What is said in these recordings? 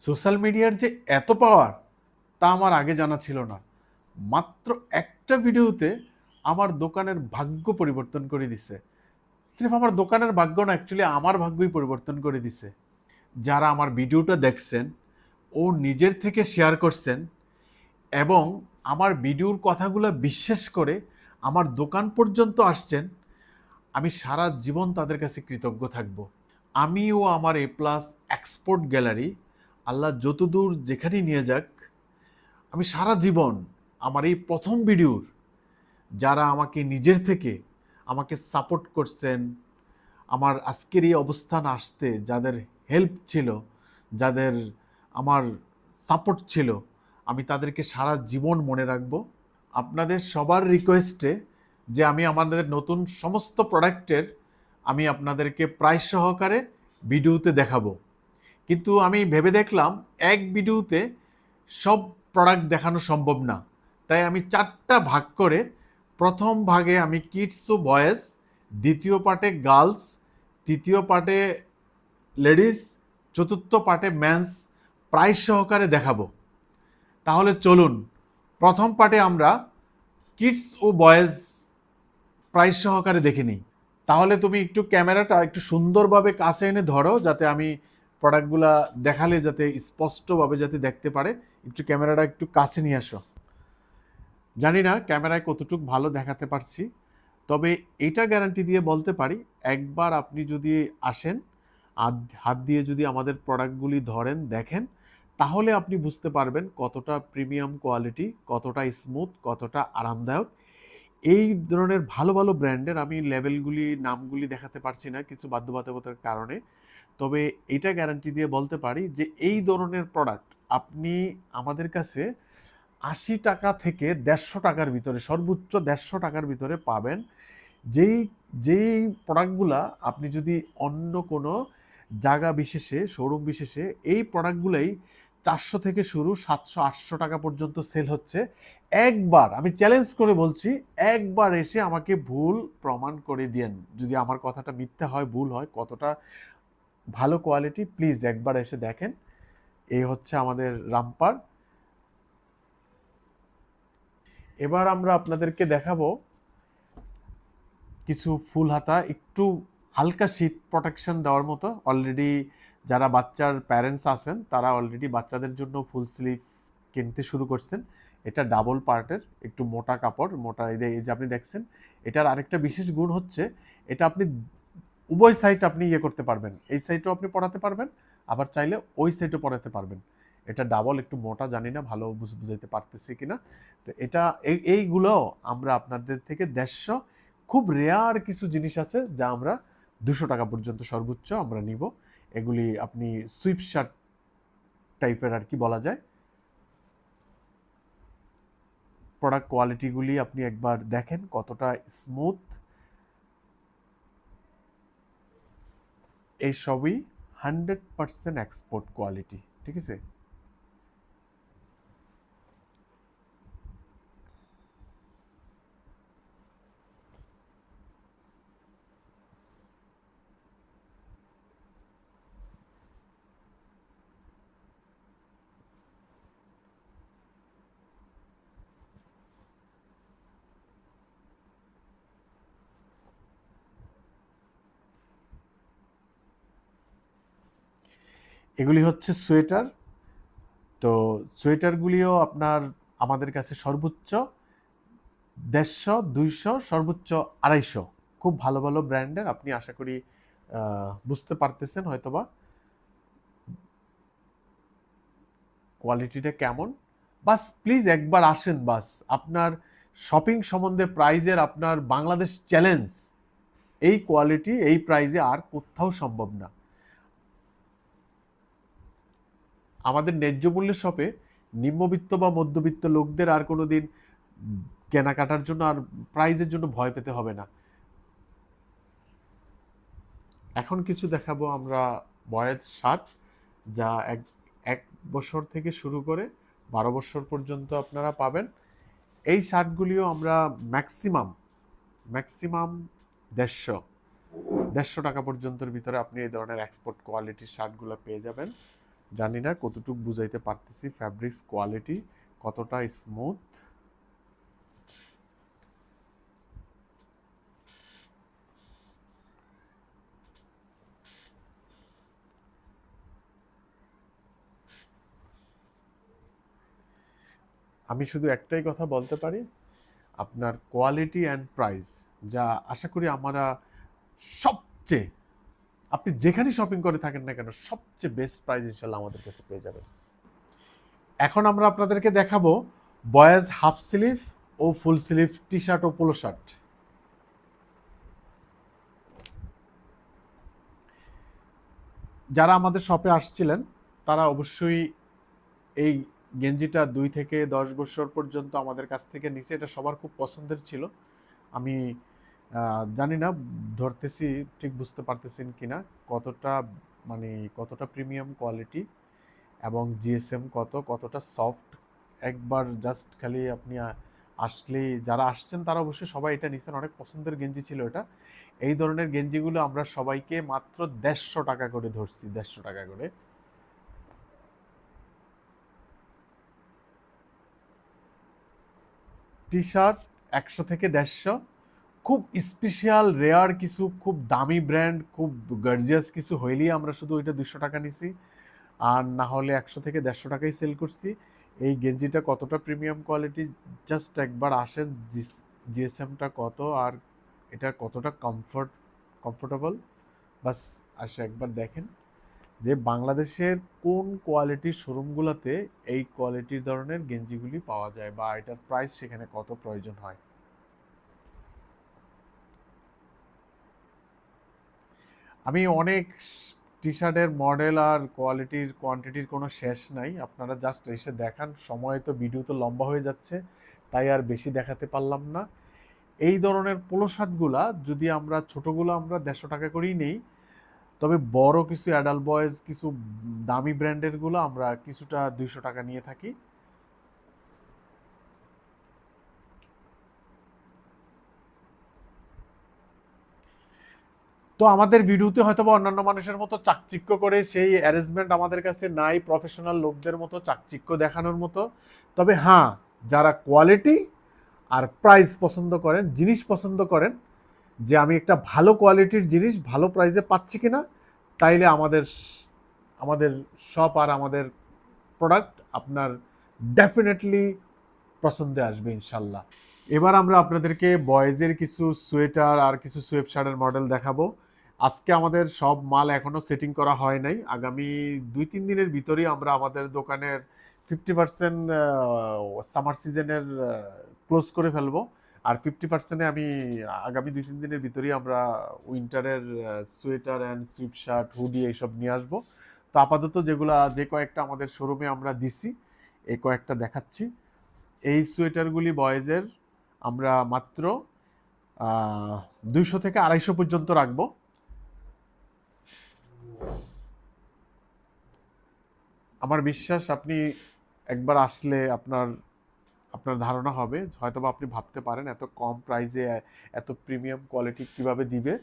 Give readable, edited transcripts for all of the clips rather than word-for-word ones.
Social মিডিয়ার যে এত পাওয়ার তা আমার আগে জানা ছিল না। মাত্র একটা ভিডিওতে আমার দোকানের ভাগ্য পরিবর্তন করে দিছে। সির্ফ আমার দোকানের ভাগ্য না, অ্যাকচুয়ালি আমার ভাগ্যই পরিবর্তন করে দিছে। যারা আমার ভিডিওটা দেখছেন ও নিজের থেকে শেয়ার করছেন এবং আমার ভিডিওর কথাগুলো বিশ্বাস করে আমার দোকান পর্যন্ত আসছেন, আমি সারা জীবন তাদের কাছে কৃতজ্ঞ থাকব। আমি ও আমার এ প্লাস এক্সপোর্ট গ্যালারি আল্লাহ যতদূর যেখানেই নিয়ে যাক, আমি সারা জীবন আমার এই প্রথম ভিডিওর যারা আমাকে নিজের থেকে আমাকে সাপোর্ট করছেন, আমার আজকের এই অবস্থান আসতে যাদের হেল্প ছিল, যাদের আমার সাপোর্ট ছিল, আমি তাদেরকে সারা জীবন মনে রাখব। আপনাদের সবার রিকোয়েস্টে যে আমি আমাদের নতুন সমস্ত প্রোডাক্টের আমি আপনাদেরকে প্রাইস সহকারে ভিডিওতে দেখাবো, কিন্তু আমি ভেবে দেখলাম এক ভিডিওতে সব প্রোডাক্ট দেখানো সম্ভব না। তাই আমি 4টা ভাগ করে, প্রথম ভাগে আমি কিডস ও বয়েজ, দ্বিতীয় পার্টে গার্লস, তৃতীয় পার্টে লেডিস, চতুর্থ পার্টে মেন্স প্রাইস সহকারে দেখাবো। তাহলে চলুন প্রথম পার্টে আমরা কিডস ও বয়েজ প্রাইস সহকারে দেখে নিই। তাহলে তুমি একটু ক্যামেরাটা একটু সুন্দরভাবে কাছে এনে ধরো, যাতে আমি প্রোডাক্টগুলা দেখালে যাতে স্পষ্টভাবে যাতে দেখতে পারে। একটু ক্যামেরাটা একটু কাছে নিয়ে আসো। জানি না ক্যামেরায় কতটুকু ভালো দেখাতে পারছি, তবে এটা গ্যারান্টি দিয়ে বলতে পারি, একবার আপনি যদি আসেন আর হাত দিয়ে যদি আমাদের প্রোডাক্টগুলি ধরেন দেখেন, তাহলে আপনি বুঝতে পারবেন কতটা প্রিমিয়াম কোয়ালিটি, কতটা স্মুথ, কতটা আরামদায়ক। এই ধরনের ভালো ভালো ব্র্যান্ডের আমি লেভেলগুলি নামগুলি দেখাতে পারছি না কিছু বাধ্যবাধকতার কারণে, তবে এটা গ্যারান্টি দিয়ে বলতে পারি যে এই ধরনের প্রোডাক্ট আপনি আমাদের কাছে 80 টাকা থেকে 150 টাকার ভিতরে, সর্বোচ্চ 150 টাকার ভিতরে পাবেন। যেই যেই প্রোডাক্টগুলা আপনি যদি অন্য কোনো জায়গা বিশেষে, শোরুম বিশেষে এই প্রোডাক্টগুলোই 400 থেকে শুরু, 700-800 টাকা পর্যন্ত সেল হচ্ছে। একবার আমি চ্যালেঞ্জ করে বলছি, একবার এসে আমাকে ভুল প্রমাণ করে দিয়েন যদি আমার কথাটা মিথ্যা হয়, ভুল হয়, কতটা ভালো কোয়ালিটি প্লিজ একবার এসে দেখেন। এই হচ্ছে আমাদের রামপার। এবার আমরা আপনাদেরকে দেখাবো কিছু ফুল হাতা, একটু হালকা শীত প্রোটেকশন দেওয়ার মতো। অলরেডি যারা বাচ্চার প্যারেন্টস আছেন তারা অলরেডি বাচ্চাদের জন্য ফুল স্লিভ কিনতে শুরু করছেন। এটা ডাবল পার্টের, একটু মোটা কাপড়, মোটা। এই যে আপনি দেখছেন, এটার আরেকটা বিশেষ গুণ হচ্ছে এটা আপনি উভয় সাইড আপনি ইয়ে করতে পারবেন, এই সাইডও আপনি পরাতে পারবেন, আবার চাইলে ওই সাইডও পরাতে পারবেন। এটা ডাবল, একটু মোটা, জানি না ভালো বুঝাইতে পারতেছি কিনা। তো এটা এইগুলো আমরা আপনাদের থেকে 150, খুব রেয়ার কিছু জিনিস আছে যা আমরা 200 টাকা পর্যন্ত সর্বোচ্চ আমরা নিব। এগুলি আপনি সুইপ শার্ট টাইপের আর কি বলা যায়। প্রোডাক্ট কোয়ালিটিগুলি আপনি একবার দেখেন কতটা স্মুথ। এই সবই 100% এক্সপোর্ট কোয়ালিটি, ঠিক আছে। এগুলি হচ্ছে সোয়েটার। তো সোয়েটারগুলিও আপনার আমাদের কাছে সর্বোচ্চ 150, 200, সর্বোচ্চ 250। খুব ভালো ভালো ব্র্যান্ডের, আপনি আশা করি বুঝতে পারতেছেন হয়তোবা কোয়ালিটিটা কেমন। বাস প্লিজ একবার আসেন, বাস আপনার শপিং সম্বন্ধে প্রাইজের আপনার বাংলাদেশ চ্যালেঞ্জ। এই কোয়ালিটি এই প্রাইজে আর কোথাও সম্ভব না। আমাদের ন্যায্য মূল্যের শপে নিম্নবিত্ত বা মধ্যবিত্ত লোকদের আর কোনোদিন কেনাকাটার জন্য আর প্রাইজের জন্য ভয় পেতে হবে না। এখন কিছু দেখাবো আমরা বয়েজ শার্ট, যা এক এক বছর থেকে শুরু করে 12 বছর পর্যন্ত আপনারা পাবেন। এই শার্টগুলিও আমরা ম্যাক্সিমাম ম্যাক্সিমাম 150 টাকা পর্যন্তর ভিতরে আপনি এই ধরনের এক্সপোর্ট কোয়ালিটির শার্টগুলো পেয়ে যাবেন। জানি না কতটুকু বুঝাইতে পারতেছি, ফ্যাব্রিক্স কোয়ালিটি কতটা স্মুথ। আমি শুধু একটাই কথা বলতে পারি, আপনার কোয়ালিটি অ্যান্ড প্রাইস, যা আশা করি আমরা সবচেয়ে, আপনি যেখানে শপিং করে থাকেন না কেন, সবচেয়ে বেস্ট প্রাইস ইনশাল্লাহ আমাদের কাছে পেয়ে যাবেন। এখন আমরা আপনাদেরকে দেখাবো বয়েজ হাফ স্লিভ ও ফুল স্লিভ টি শার্ট ও পোলো শার্ট। যারা আমাদের শপে আসছিলেন তারা অবশ্যই এই গেঞ্জিটা 2 থেকে 10 বছর পর্যন্ত আমাদের কাছ থেকে নিচে, এটা সবার খুব পছন্দের ছিল। আমি জানি না, ধরতেছি ঠিক বুঝতে পারতেছেন কিনা কতটা, মানে কতটা প্রিমিয়াম কোয়ালিটি এবং জিএসএম কতটা সফট। একবার জাস্ট খালি আপনি আসলে, যারা আসছেন তারা অবশ্যই সবাই এটা নিচ্ছেন, অনেক পছন্দের গেঞ্জি ছিল এটা। এই ধরনের গেঞ্জিগুলো আমরা সবাইকে মাত্র 150 টাকা করে ধরছি, 150 টাকা করে। টি শার্ট 100 থেকে 150, খুব স্পেশাল রেয়ার কিছু, খুব দামি ব্র্যান্ড, খুব গর্জিয়াস কিছু হইলেই আমরা শুধু ওইটা 200 টাকা নিছি, আর না হলে 100 থেকে 150 টাকাই সেল করছি। এই গেঞ্জিটা কতটা প্রিমিয়াম কোয়ালিটি, জাস্ট একবার আসেন, জিএসএমটা কত আর এটা কতটা কমফোর্টেবল, বাস আসে একবার দেখেন যে বাংলাদেশের কোন কোয়ালিটির শোরুমগুলোতে এই কোয়ালিটির ধরনের গেঞ্জিগুলি পাওয়া যায় বা এটার প্রাইস সেখানে কত প্রয়োজন হয়। আমি অনেক টি শার্টের মডেল আর কোয়ান্টিটির কোনো শেষ নাই, আপনারা জাস্ট এসে দেখান। সময় তো ভিডিও তো লম্বা হয়ে যাচ্ছে, তাই আর বেশি দেখাতে পারলাম না। এই ধরনের পোলো শার্টগুলা যদি আমরা ছোটোগুলো আমরা 150 টাকা করেই নেই, তবে বড় কিছু অ্যাডাল্ট বয়েজ কিছু দামি ব্র্যান্ডেরগুলো আমরা কিছুটা 200 টাকা নিয়ে থাকি। তো আমাদের ভিডিওতে হয়তো বা অন্যান্য মানুষের মতো চাকচিক্য করে সেই অ্যারেঞ্জমেন্ট আমাদের কাছে নাই, প্রফেশনাল লোকদের মতো চাকচিক্য দেখানোর মতো। তবে হ্যাঁ, যারা কোয়ালিটি আর প্রাইস পছন্দ করেন, জিনিস পছন্দ করেন, যে আমি একটা ভালো কোয়ালিটির জিনিস ভালো প্রাইসে পাচ্ছি কিনা, তাইলে আমাদের আমাদের শপ আর আমাদের প্রোডাক্ট আপনার ডেফিনেটলি পছন্দে আসবে ইনশাল্লাহ। এবার আমরা আপনাদেরকে বয়েজের কিছু সোয়েটার আর কিছু সোয়েব শার্টের মডেল দেখাবো। আজকে আমাদের সব মাল এখনো সেটিং করা হয় নাই, আগামী 2-3 দিনের ভিতরেই আমরা আমাদের দোকানের 50% সামার সিজনের ক্লোজ করে ফেলবো, আর 50%-এ আমি আগামী 2-3 দিনের ভিতরেই আমরা উইন্টারের sweater and sweatshirt hoodie এইসব নিয়ে আসবো। তো আপাতত যে কয়েকটা আমাদের শোরুমে আমরা দিছি, এই কয়েকটা দেখাচ্ছি। এই সোয়েটারগুলি বয়েজের আমরা মাত্র 200 থেকে 250 পর্যন্ত রাখবো। আমার বিশ্বাস আপনি একবার আসলে আপনার আপনার ধারণা হবে, হয়তোবা আপনি ভাবতে পারেন এত কম প্রাইসে এত প্রিমিয়াম কোয়ালিটি কিভাবে দিবে।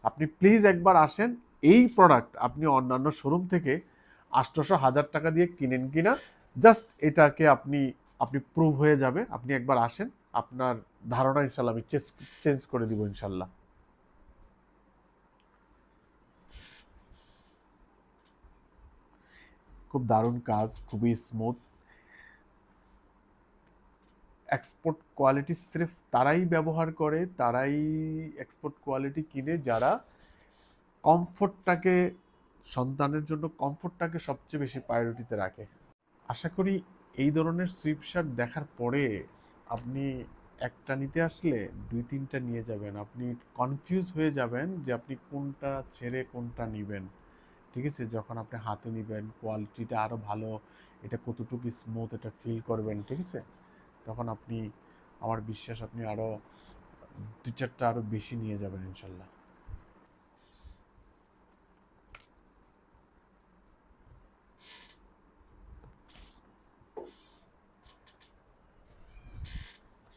আপনি প্লিজ একবার আসেন, এই প্রোডাক্ট আপনি অন্যান্য শোরুম থেকে 800-1000 টাকা দিয়ে কিনেন কিনা, জাস্ট এটাকে আপনি আপনি প্রুভ হয়ে যাবে। আপনি একবার আসেন, আপনার ধারণা ইনশাল্লাহ আমি চেঞ্জ করে দিব ইনশাল্লাহ। খুব দারুণ কাজ, খুবই স্মুথ। এক্সপোর্ট কোয়ালিটি সির্ফ তারাই ব্যবহার করে, তারাই এক্সপোর্ট কোয়ালিটি কিনে যারা কমফোর্টটাকে, সন্তানের জন্য কমফোর্টটাকে সবচেয়ে বেশি প্রায়োরিটিতে রাখে। আশা করি এই ধরনের সুইপ শার্ট দেখার পরে আপনি একটা নিতে আসলে 2-3টা নিয়ে যাবেন, আপনি কনফিউজ হয়ে যাবেন যে আপনি কোনটা ছেড়ে কোনটা নেবেন। ঠিক আছে, যখন আপনি হাতে নেবেন কোয়ালিটিটা আরও ভালো, এটা কতটুকু স্মুথ এটা ফিল করবেন, ঠিক আছে, তখন আপনি, আমার বিশ্বাস আপনি আরও 2-4টা আরও বেশি নিয়ে যাবেন ইনশাল্লাহ।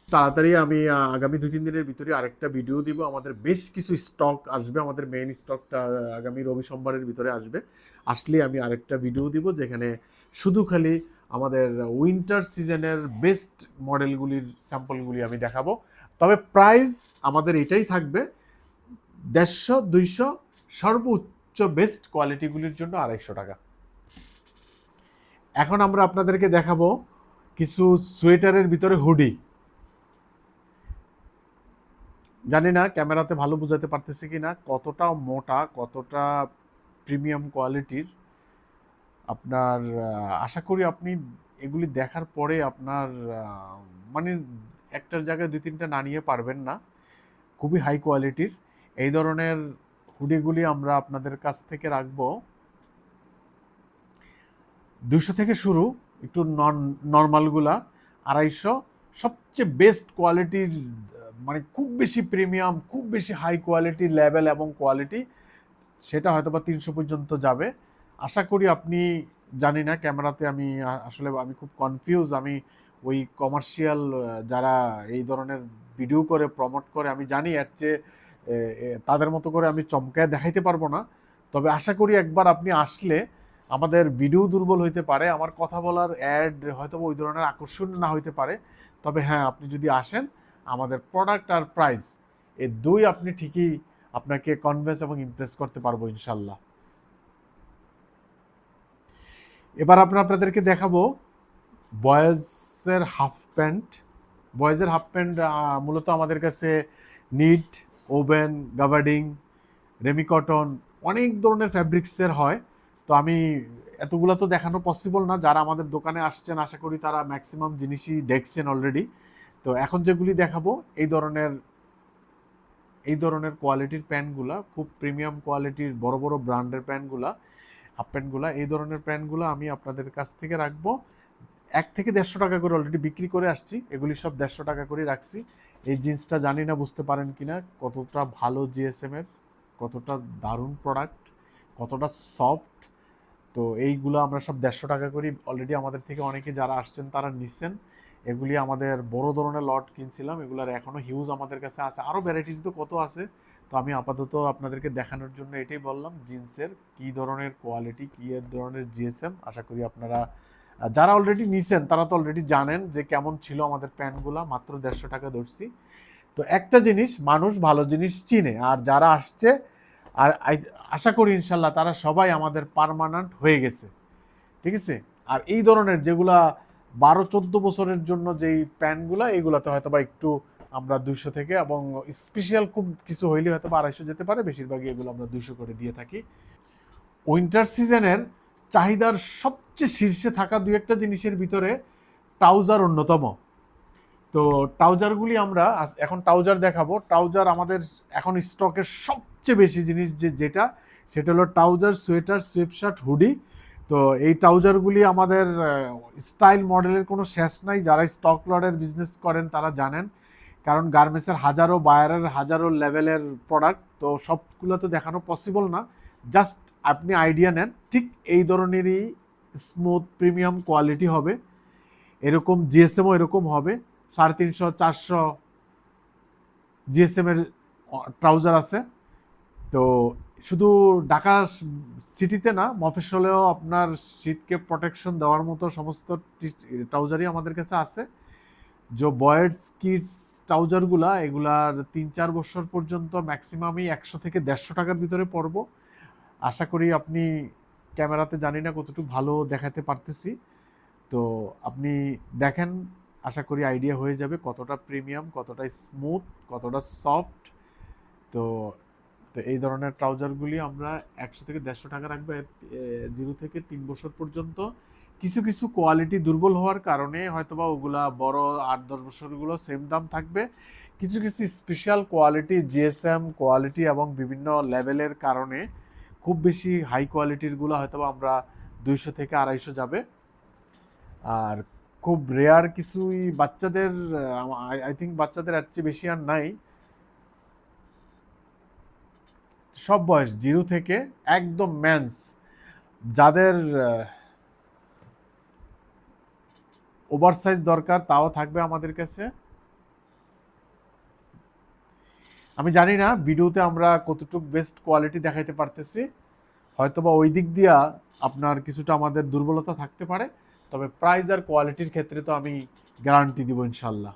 তাড়াতাড়ি আমি আগামী 2-3 দিনের ভিতরে আরেকটা ভিডিও দিব। আমাদের বেশ কিছু স্টক আসবে, আমাদের মেইন স্টকটা আগামী রবি সোমবারের ভিতরে আসবে। আসলে আমি আরেকটা ভিডিও দিব যেখানে শুধু খালি আমাদের উইন্টার সিজনের বেস্ট মডেলগুলির স্যাম্পলগুলি আমি দেখাবো। তবে প্রাইস আমাদের এটাই থাকবে, 150-200, সর্বোচ্চ বেস্ট কোয়ালিটিগুলির জন্য 250 টাকা। এখন আমরা আপনাদেরকে দেখাবো কিছু সোয়েটারের ভিতরে হুডি। জানি না ক্যামেরাতে ভালো বোঝাতে পারতেছি কিনা, কতটা মোটা, কতটা প্রিমিয়াম কোয়ালিটির। আপনার আশা করি আপনি এগুলি দেখার পরে আপনার মানে একটার জায়গায় 2-3টা না নিয়ে পারবেন না। খুবই হাই কোয়ালিটির এই ধরনের হুডিগুলি আমরা আপনাদের কাছ থেকে রাখবো 200 থেকে শুরু, একটু নর্মালগুলা 250। সবচেয়ে বেস্ট কোয়ালিটির মানে খুব বেশি প্রিমিয়াম, খুব বেশি হাই কোয়ালিটির লেভেল এবং কোয়ালিটি, সেটা হয়তো বা 300 পর্যন্ত যাবে। আশা করি আপনি, জানি না ক্যামেরাতে আমি আসলে আমি খুব কনফিউজ। আমি ওই কমার্শিয়াল যারা এই ধরনের ভিডিও করে প্রমোট করে, আমি জানি এর চেয়ে তাদের মতো করে আমি চমকায় দেখাইতে পারবো না। তবে আশা করি একবার আপনি আসলে, আমাদের ভিডিও দুর্বল হইতে পারে, আমার কথা বলার অ্যাড হয়তো ওই ধরনের আকর্ষণ না হইতে পারে, তবে হ্যাঁ আপনি যদি আসেন, আমাদের প্রোডাক্ট আর প্রাইস এই দুই আপনি ঠিকই, আপনাকে কনভিন্স এবং ইমপ্রেস করতে পারবো ইনশাল্লাহ। এবার আপনাদেরকে দেখাবো বয়েজের হাফ প্যান্ট। বয়েজের হাফ প্যান্ট মূলত আমাদের কাছে knit, woven, gabardine, ramie cotton, অনেক ধরনের ফ্যাব্রিক্সের হয়। তো আমি এতগুলো তো দেখানো পসিবল না। যারা আমাদের দোকানে আসছেন আশা করি তারা ম্যাক্সিমাম জিনিসই দেখছেন অলরেডি। তো এখন যেগুলি দেখাবো এই ধরনের কোয়ালিটির প্যান্টগুলা, খুব প্রিমিয়াম কোয়ালিটির বড় বড় ব্র্যান্ডের প্যান্টগুলা, হাফ প্যান্টগুলা, এই ধরনের প্যান্টগুলো আমি আপনাদের কাছ থেকে রাখবো 1 থেকে 150 টাকা করে অলরেডি বিক্রি করে আসছি। এগুলি সব 150 টাকা করে রাখছি। এই জিন্সটা জানি না বুঝতে পারেন কিনা, কতটা ভালো জিএসএম এর, কতটা দারুণ প্রোডাক্ট, কতটা সফট। তো এইগুলো আমরা সব 150 টাকা করি অলরেডি, আমাদের থেকে অনেকে যারা আসছেন তারা নিচ্ছেন। এগুলি আমাদের বড় ধরনের লট কিনছিলাম, এগুলার এখনো হিউজ আমাদের কাছে আছে, আরও ভ্যারাইটিস তো কত আছে। তো আমি আপাতত আপনাদেরকে দেখানোর জন্য এটাই বললাম, জিন্সের কি ধরনের কোয়ালিটি, কি ধরনের জিএসএম। আশা করি আপনারা যারা অলরেডি নিছেন তারা তো অলরেডি জানেন যে কেমন ছিল আমাদের প্যান্টগুলা, মাত্র 150 টাকা ধরছি। তো একটা জিনিস, মানুষ ভালো জিনিস চিনে, আর যারা আসছে আর আশা করি ইনশাল্লাহ তারা সবাই আমাদের পার্মানেন্ট হয়ে গেছে, ঠিক আছে। আর এই ধরনের যেগুলা 12-14 বছরের জন্য যেই প্যান্টগুলা, এইগুলাতে হয়তো বা একটু আমরা 200 থেকে, এবং স্পেশাল খুব কিছু হইলে হয়তো বা 250 যেতে পারে, বেশিরভাগই এগুলো আমরা 200 করে দিয়ে থাকি। উইন্টার সিজনের চাহিদার সবচেয়ে শীর্ষে থাকা দুই একটা জিনিসের ভিতরে ট্রাউজার অন্যতম। তো ট্রাউজারগুলি আমরা এখন ট্রাউজার দেখাবো। ট্রাউজার আমাদের এখন স্টকের সবচেয়ে বেশি জিনিস যেটা, সেটা হলো ট্রাউজার, সোয়েটার, সোয়েটশার্ট, হুডি। তো এই ট্রাউজারগুলি আমাদের স্টাইল মডেলের কোনো শেষ নাই। যারা স্টক লটের বিজনেস করেন তারা জানেন, কারণ গার্মেন্টসের হাজারো বায়ারের হাজারো লেভেলের প্রোডাক্ট, তো সবগুলো তো দেখানো পসিবল না। জাস্ট আপনি আইডিয়া নেন, ঠিক এই ধরনেরই স্মুথ প্রিমিয়াম কোয়ালিটি হবে, এরকম জিএসএমও এরকম হবে। 350-400 জিএসএম এর ট্রাউজার আছে। তো শুধু ঢাকা সিটিতে না, মফস্বলেও আপনার শীতকে প্রোটেকশন দেওয়ার মতো সমস্ত ট্রাউজারই আমাদের কাছে আছে। যে বয়েজ কিডস ট্রাউজারগুলা, এগুলার 3-4 বছর পর্যন্ত ম্যাক্সিমামই 100 থেকে 150 টাকার ভিতরে পড়ব। আশা করি আপনি, ক্যামেরাতে জানি না কতটুকু ভালো দেখাতে পারতেছি, তো আপনি দেখেন, আশা করি আইডিয়া হয়ে যাবে কতটা প্রিমিয়াম, কতটা স্মুথ, কতটা সফট। তো তো এই ধরনের ট্রাউজারগুলি আমরা 100 থেকে 150 টাকা রাখবো 0 থেকে 3 বছর পর্যন্ত। কিছু কিছু কোয়ালিটি দুর্বল হওয়ার কারণে হয়তোবা ওগুলা বড় 8-10 বছরগুলো সেম দাম থাকবে। কিছু কিছু স্পেশাল কোয়ালিটি, জিএসএম কোয়ালিটি এবং বিভিন্ন লেভেলের কারণে খুব বেশি হাই কোয়ালিটিরগুলো হয়তোবা আমরা 200 থেকে 250 যাবে। আর খুব রেয়ার কিছুই বাচ্চাদের, আই থিঙ্ক বাচ্চাদের এর চেয়ে বেশি আর নাই। সব বয়স 0 থেকে একদম ম্যান্স, যাদের ওভার সাইজ দরকার তাও থাকবে আমাদের কাছে। আমি জানি না ভিডিওতে আমরা কতটুকু বেস্ট কোয়ালিটি দেখাইতে পারতেছি, হয়তোবা ওই দিক দিয়া আপনার কিছুটা আমাদের দুর্বলতা থাকতে পারে, তবে প্রাইস আর কোয়ালিটির ক্ষেত্রে তো আমি গ্যারান্টি দিব ইনশাল্লাহ।